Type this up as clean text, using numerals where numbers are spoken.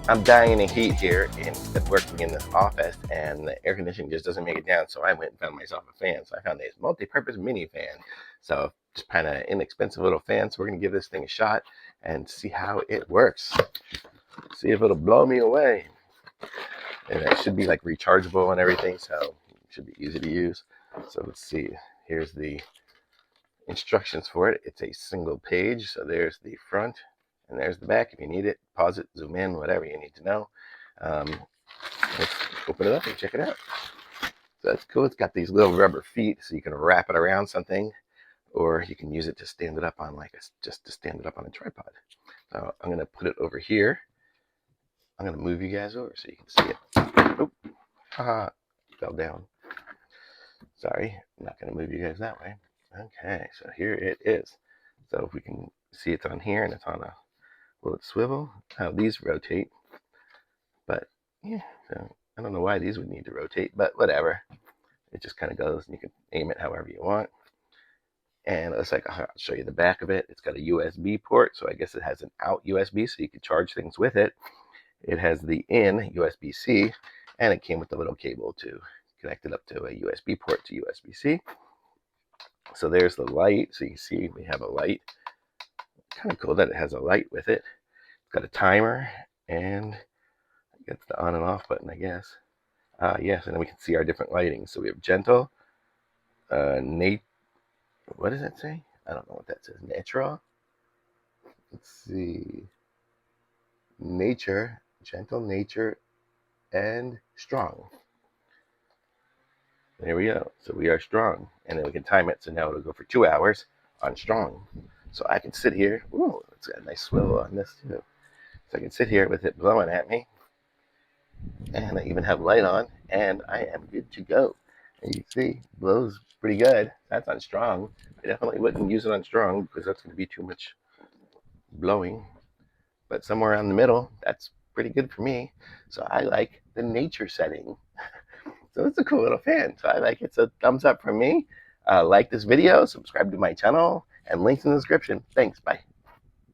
I'm dying of heat here and working in this office, and the air conditioning just doesn't make it down. So I went and found myself a fan. So I found this multi-purpose mini fan. So just kind of inexpensive little fan. So we're gonna give this thing a shot and see how it works. See if it'll blow me away. And it should be like rechargeable and everything, so it should be easy to use. So let's see. Here's the instructions for it. It's a single page. So there's the front and there's the back. If you need it, pause it, zoom in, whatever you need to know. Let's open it up and check it out. So that's cool. It's got these little rubber feet, so you can wrap it around something, or you can use it to stand it up on just to stand it up on a tripod. So I'm gonna put it over here. I'm gonna move you guys over so you can see it. Oop, haha, fell down. Sorry, I'm not gonna move you guys that way. Okay, so here it is. So if we can see, it's on here and it's on a, will it swivel? How these rotate, but yeah, so I don't know why these would need to rotate, but whatever. It just kind of goes, and you can aim it however you want. And it looks like, I'll show you the back of it. It's got a USB port, so I guess it has an out USB, so you can charge things with it. It has the in USB-C, and it came with the little cable to connect it up to a USB port to USB-C. So there's the light. So you can see we have a light. Kind of cool that it has a light with it. It's got a timer, and it's the on and off button, I guess. Yes, and then we can see our different lighting. So we have gentle, what does that say? I don't know what that says. Natural. Let's see. Nature, gentle, nature, and strong. There we go. So we are strong, and then we can time it. So now it'll go for 2 hours on strong. So I can sit here. Ooh, it's got a nice swivel on this too. So I can sit here with it blowing at me, and I even have light on, and I am good to go. And you can see, blows pretty good. That's on strong. I definitely wouldn't use it on strong because that's going to be too much blowing. But somewhere around the middle, that's pretty good for me. So I like the nature setting. So it's a cool little fan. So I like it. So thumbs up from me. Like this video, subscribe to my channel, and links in the description. Thanks. Bye.